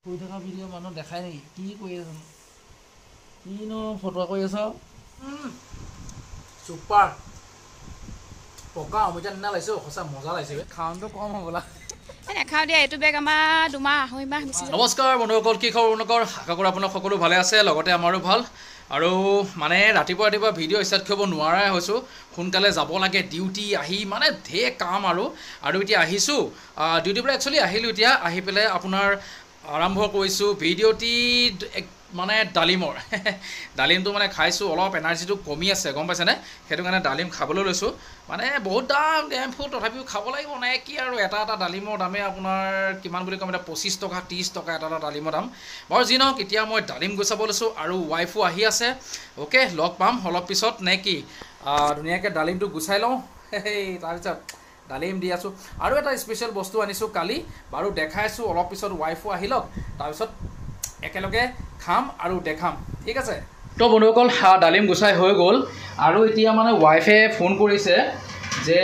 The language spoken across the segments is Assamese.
শুই থকা ভিডিঅ' মানুহ দেখাই নেকি কি কৰি আছ কিনো ফটোৱা কৰি আছ চুপাৰ পকা অমিতা নিচিনা লাগিছে সঁচা মজা লাগিছে খাওঁটো কম হ'বলা নাখাওঁ দিয়া এইটো বেগ আমাৰ 2 মাহ 2.5 মাহ বেছি নমস্কাৰ বন্ধুসকল কি খবৰ আপোনালোকৰ আশা কৰোঁ আপোনালোক সকলো ভালে আছে লগতে আমাৰো ভাল আৰু মানে ৰাতিপুৱা ভিডিঅ' ষ্টাৰ্ট কৰিব নোৱাৰাই হৈছোঁ সোনকালে যাব লাগে ডিউটি আহি মানে ঢেৰ কাম আৰু এতিয়া আহিছোঁ ডিউটিৰ পৰা একচুৱেলি আহিলোঁ এতিয়া আহি পেলাই আপোনাৰ আৰম্ভ কৰিছোঁ ভিডিঅ'টি মানে ডালিমৰ ডালিমটো মানে খাইছোঁ অলপ এনাৰ্জিটো কমি আছে গম পাইছেনে সেইটো কাৰণে ডালিম খাবলৈ লৈছোঁ মানে বহুত দাম ডেমফুল তথাপিও খাব লাগিব নে কি আৰু এটা ডালিমৰ দামে আপোনাৰ কিমান বুলি ক'ম এতিয়া 25 টকা 30 টকা এটা ডালিমৰ দাম বাৰু যি নহওক এতিয়া মই ডালিম গুচাব লৈছোঁ আৰু ৱাইফো আহি আছে অ'কে লগ পাম অলপ পিছত নে কি ধুনীয়াকৈ ডালিমটো গুচাই লওঁ তাৰপিছত ডালিম দি আছোঁ আৰু এটা স্পেচিয়েল বস্তু আনিছোঁ কালি বাৰু দেখাইছোঁ অলপ পিছত ৱাইফো আহি লওক তাৰপিছত একেলগে খাম আৰু দেখাম ঠিক আছে তো বন্ধুসকল ডালিম গুচাই হৈ গ'ল আৰু এতিয়া মানে ৱাইফে ফোন কৰিছে যে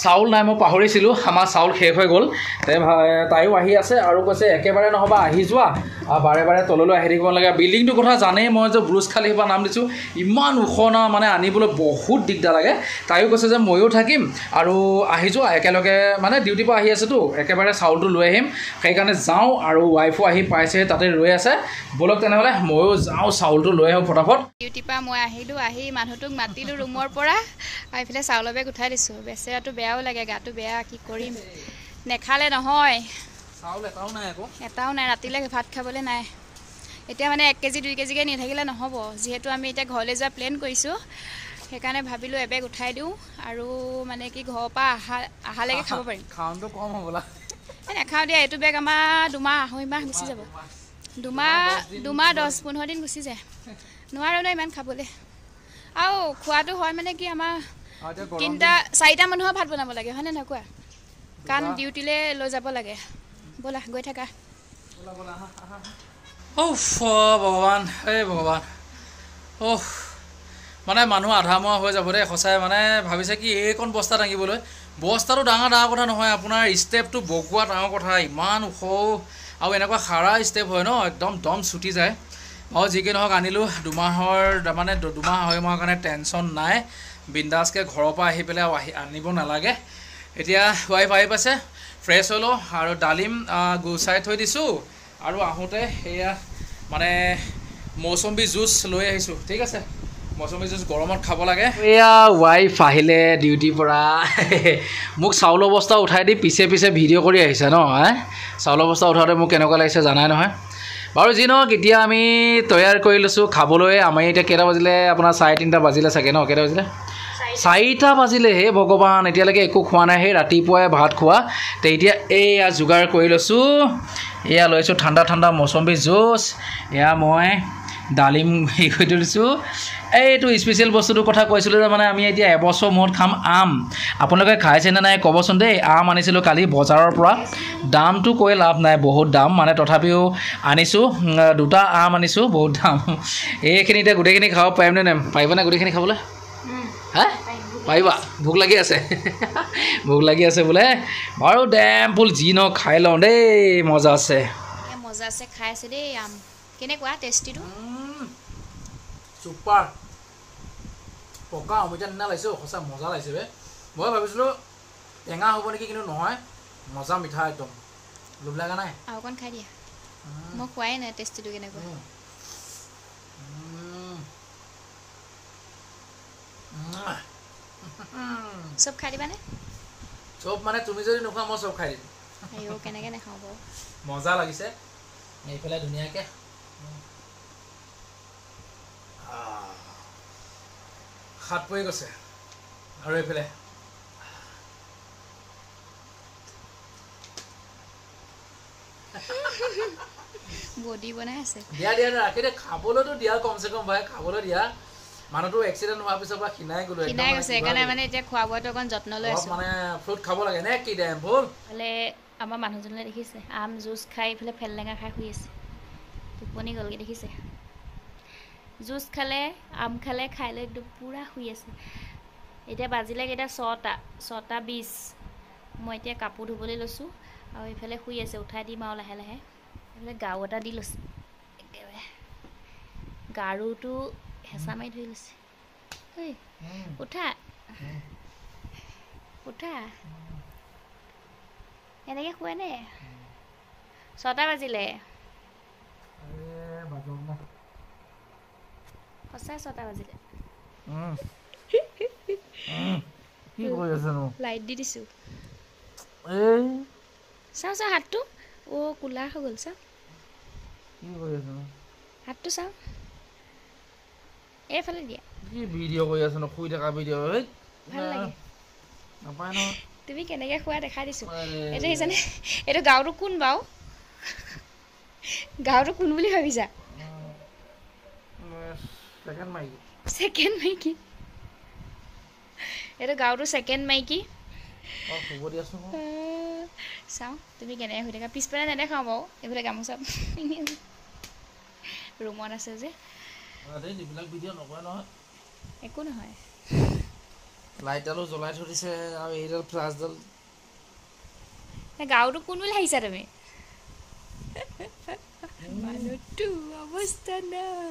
চাউল নাই মই পাহৰিছিলোঁ আমাৰ চাউল শেষ হৈ গ'ল তাইও আহি আছে আৰু কৈছে একেবাৰে নহ'বা আহি যোৱা বাৰে বাৰে তললৈ আহি থাকিব লাগে বিল্ডিংটোৰ কথা জানেই মই যে ব্ৰুজ খালিফা নাম দিছোঁ ইমান ওখ না মানে আনিবলৈ বহুত দিগদাৰ লাগে তাইও কৈছে যে ময়ো থাকিম আৰু আহি যোৱা একেলগে মানে ডিউটিৰ পৰা আহি আছেতো একেবাৰে চাউলটো লৈ আহিম সেইকাৰণে যাওঁ আৰু ৱাইফো আহি পাইছে তাতে ৰৈ আছে ব'লক তেনেহ'লে ময়ো যাওঁ চাউলটো লৈ আহোঁ ফটাফট ডিউটিৰ পৰা মই আহিলোঁ আহি মানুহটোক মাতিলোঁ ৰুমৰ পৰা এইফালে চাউলৰ বেগ উঠাই দিছোঁ বেচেৰাটো বেয়াও লাগে গাটো বেয়া কি কৰিম নেখালে নহয় চাউল এটাও নাই ৰাতিলৈ ভাত খাবলৈ নাই এতিয়া মানে 1 কেজি 2 কেজিকৈ নি থাকিলে নহ'ব যিহেতু আমি এতিয়া ঘৰলৈ যোৱা প্লেন কৰিছোঁ সেইকাৰণে ভাবিলোঁ এবেগ উঠাই দিওঁ আৰু মানে কি ঘৰৰ পৰা আহালৈকে খাব পাৰিম খাওঁটো কম হ'বলা নাখাওঁ দিয়া এইটো বেগ আমাৰ 2 মাহ 2.5 মাহ গুচি যাব 2 মাহ 10-15 দিন গুচি যায় নোৱাৰোঁ ন ইমান খাবলৈ আৰু খোৱাটো হয় মানে কি আমাৰ 3-4টা মানুহৰ ভাত বনাব লাগে হয়নে নহয় কোৱা কাৰণ ডিউটিলৈ লৈ যাব লাগে ব'লা গৈ থাকা ভগৱান ভগৱান মানে মানুহ আধা মৰা হৈ যাব দেই সঁচাই মানে ভাবিছে কি এইকণ বস্তা দাঙিবলৈ বস্তাটো ডাঙৰ কথা নহয় আপোনাৰ ষ্টেপটো বগোৱা ডাঙৰ কথা ইমান ওখ আৰু এনেকুৱা খাৰা ষ্টেপ হয় ন একদম দম ছুটি যায় আৰু যি কি নহওক আনিলোঁ 2 মাহৰ মানে 2 মাহ 2.5 মাহৰ কাৰণে টেনশ্যন নাই বিন্দাছকৈ ঘৰৰ পৰা আহি পেলাই আনিব নালাগে এতিয়া ৱাইফ আহি পাইছে ফ্ৰেছ হৈ লওঁ আৰু ডালিম গুচাই থৈ দিছোঁ আৰু আহোঁতে সেয়া মানে মৌচম্বী জুচ লৈ আহিছোঁ ঠিক আছে মৌচম্বী জুচ গৰমত খাব লাগে এয়া ৱাইফ আহিলে ডিউটিৰ পৰা মোক চাউলৰ বস্তা উঠাই দি পিছে ভিডিঅ' কৰি আহিছে ন চাউলৰ বস্তা উঠাওঁতে মোক কেনেকুৱা লাগিছে জানাই নহয় বাৰু যি নহওক এতিয়া আমি তৈয়াৰ কৰি লৈছোঁ খাবলৈ আমি এতিয়া কেইটা বাজিলে আপোনাৰ 3:30 বাজিলে চাগে ন কেইটা বাজিলে 4টা বাজিলে হে ভগৱান এতিয়ালৈকে একো খোৱা নাই সেই ৰাতিপুৱাই ভাত খোৱা তে এতিয়া এয়া যোগাৰ কৰি লৈছোঁ এয়া লৈছোঁ ঠাণ্ডা মৌচম্বী জুচ এয়া মই ডালিম হেৰি কৰি দিছোঁ এইটো স্পেচিয়েল বস্তুটোৰ কথা কৈছিলোঁ যে মানে আমি এতিয়া এবছৰ মূৰত খাম আম আপোনালোকে খাইছেনে নাই ক'বচোন দেই আম আনিছিলোঁ কালি বজাৰৰ পৰা দামটো কৈ লাভ নাই বহুত দাম মানে তথাপিও আনিছোঁ 2টা আম আনিছোঁ বহুত দাম এইখিনি এতিয়া গোটেইখিনি খাব পাৰিমনে নাই পাৰিবনে গোটেইখিনি খাবলৈ পাৰিবা ভোক লাগি আছে বোলে বাৰু ডেমফুল যি নহওক খাই লওঁ দেই মজা আছে খাই আছে দেই আম কেনেকুৱা টেষ্টিটো চুপাৰ পকা অমিতা নিচিনা লাগিছে সঁচা মজা লাগিছে বে মই ভাবিছিলোঁ টেঙা হ'ব নেকি কিন্তু নহয় মজা মিঠা একদম লোভ লগা নাই আৰু অকণ খাই দিয়া মই খোৱাই নাই টেষ্টিটো কেনেকুৱা চব খাই দিবানে চব মানে তুমি যদি নোখোৱা মই চব খাই দিম কেনেকৈ নাখাওঁ বাৰু মজা লাগিছে এইফালে ধুনীয়াকৈ হাত পৰি গৈছে আৰু এইফালে বডি বনাই আছে দিয়া ৰাখি দে খাবলৈতো দিয়া কমচে কম ভাই খাবলৈ দিয়া মানুহটো এক্সিডেণ্ট হোৱাৰ পিছৰ পৰা খিনাই গৈছে সেইকাৰণে মানে এতিয়া খোৱা বোৱাটো অকণ যত্ন লৈ আছোঁ মানে ফ্ৰুট খাব লাগে নে কি ডেম ভুল হ'লে আমাৰ মানুহজনে দেখিছে আম জুচ খাই এইফালে ফেললেঙা খাই শুই আছে টোপনি গ'লগৈ দেখিছে জুচ খালে আম খালে খাই লৈ একদম পূৰা শুই আছে এতিয়া বাজিলে কেইটা 6:20 মই এতিয়া কাপোৰ ধুবলৈ লৈছোঁ আৰু এইফালে শুই আছে উঠাই দিম আৰু লাহে গাৰু এটা দি লৈছে একেবাৰে গাৰুটো হেঁচা মাৰি ধৰি লৈছে ঐ উঠা উঠা এনেকৈ শুৱে নে 6টা বাজিলে সঁচাই 6টা বাজিলে কি কৰি আছেনো লাইট দি দিছোঁ এই চাওঁ চাওঁ হাতটো কোলা হৈ গ'ল চাওঁ কি কৰি আছেনো হাতটো চাওঁ এইফালে দিয়া কি ভিডিঅ' কৰি আছেনো শুই থকা ভিডিঅ' ভাল লাগে নাপায় নহয় তুমি কেনেকৈ শুৱা দেখাই দিছোঁ এইটো দেখিছানে এইটো গাঁৱটো কোন বাৰু গাঁৱটো কোন বুলি ভাবিছা ছেকেণ্ড মাইকী এইটো গাঁৱটো ছেকেণ্ড মাইকী চাওঁ তুমি কেনেকৈ শুই থাকা পিছফালে নেদেখাওঁ বাৰু এইফালে গামোচা ৰুমত আছে যে একো নহয় লাইটডালো জ্বলাই থৈ দিছে আৰু এইডাল ফ্লাছডাল গাঁৱটো কোন বুলি আহিছা তুমি মানুহটো অৱস্থা নাই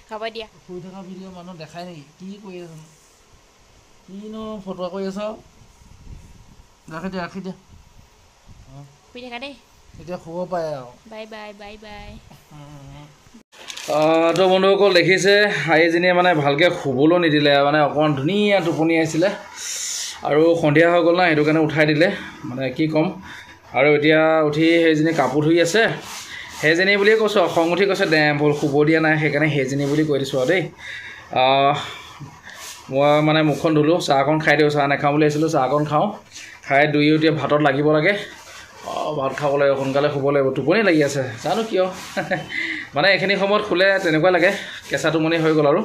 হ'ব দিয়া শুই থকা ভিডিঅ' মানুহ দেখাই নেকি কি কৰি আছ কিনো ফটোৱা কৰি আছ ৰাখি দিয়া শুই থাকা দেই এতিয়া শুব পাৰে আৰু বাই বাই বাই বাই তো বন্ধুসকল দেখিছে আইজনীয়ে মানে ভালকৈ শুবলৈ নিদিলে মানে অকণমান ধুনীয়া টোপনি আছিলে আৰু সন্ধিয়া হৈ গ'ল না সেইটো কাৰণে উঠাই দিলে মানে কি ক'ম আৰু এতিয়া উঠি সেইজনী কাপোৰ ধুই আছে সেইজনী বুলিয়ে কৈছোঁ খং উঠি কৈছে দে ভুল শুব দিয়া নাই সেইকাৰণে সেইজনী বুলি কৈ দিছোঁ আৰু দেই মই মানে মুখখন ধুলোঁ চাহকণ খাই দিওঁ চাহ নাখাওঁ বুলি আহিছিলোঁ চাহকণ খাওঁ খাই দুয়ো এতিয়া ভাতত লাগিব লাগে ভাত খাব লাগিব সোনকালে শুব লাগিব টোপনি লাগি আছে জানো কিয় মানে এইখিনি সময়ত শুলে তেনেকুৱা লাগে কেঁচা টোপনি হৈ গ'ল আৰু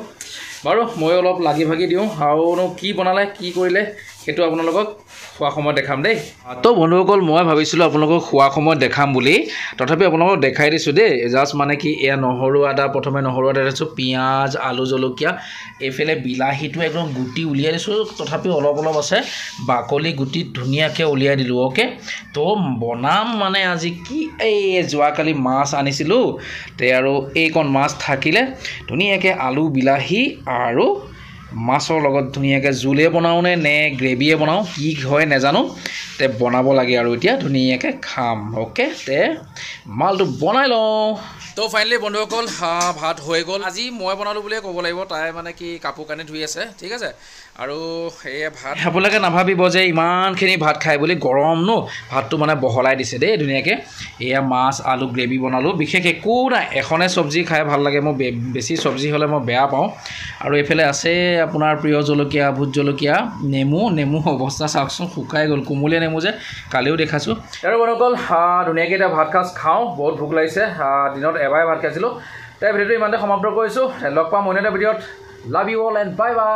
বাৰু ময়ো অলপ লাগি ভাগি দিওঁ আৰুনো কি বনালে কি কৰিলে সেইটো আপোনালোকক খোৱা সময়ত দেখাম দেই তো বন্ধুসকল মই ভাবিছিলোঁ আপোনালোকক খোৱা সময়ত দেখাম বুলি তথাপি আপোনালোকক দেখাই দিছোঁ দেই জাষ্ট মানে কি এয়া নহৰু আদা প্ৰথমে নহৰু আদা দিছোঁ পিঁয়াজ আলু জলকীয়া এইফালে বিলাহীটো একদম গুটি উলিয়াই দিছোঁ তথাপি অলপ অলপ আছে বাকলি গুটি ধুনীয়াকৈ উলিয়াই দিলোঁ অ'কে তো বনাম মানে আজি কি এই যোৱাকালি মাছ আনিছিলোঁ তে আৰু এইকণ মাছ থাকিলে ধুনীয়াকৈ আলু বিলাহী আৰু মাছৰ লগত ধুনীয়াকৈ জোলে বনাওঁনে নে গ্ৰেভিয়ে বনাওঁ কি হয় নাজানো তে বনাব লাগে আৰু এতিয়া ধুনীয়াকৈ খাম অ'কে তে মালটো বনাই লওঁ তো ফাইনেলি বন্ধুসকল ভাত হৈ গ'ল আজি মই বনালোঁ বুলিয়ে ক'ব লাগিব তাই মানে কি কাপোৰ কানি ধুই আছে ঠিক আছে আৰু সেয়ে ভাত আপোনালোকে নাভাবিব যে ইমানখিনি ভাত খাই বুলি গৰম ন ভাতটো মানে বহলাই দিছে দেই ধুনীয়াকৈ এয়া মাছ আলু গ্ৰেভি বনালোঁ বিশেষ একো নাই এখনে চব্জি খাই ভাল লাগে মই বেছি চব্জি হ'লে মই বেয়া পাওঁ আৰু এইফালে আছে আপোনাৰ প্ৰিয় জলকীয়া ভোট জলকীয়া নেমু অৱস্থা চাওকচোন শুকাই গ'ল কুমলীয়া নেমু যে কালিও দেখাইছোঁ আৰু বন্ধুসকল ধুনীয়াকৈ এতিয়া ভাত সাজ খাওঁ বহুত ভোক লাগিছে দিনত এবাৰে ভাত খাইছিলোঁ তাই ভিডিঅ'টো ইমানতে সমাপ্ত কৰিছোঁ লগ পাম অন্য এটা ভিডিঅ'ত love you all and bye bye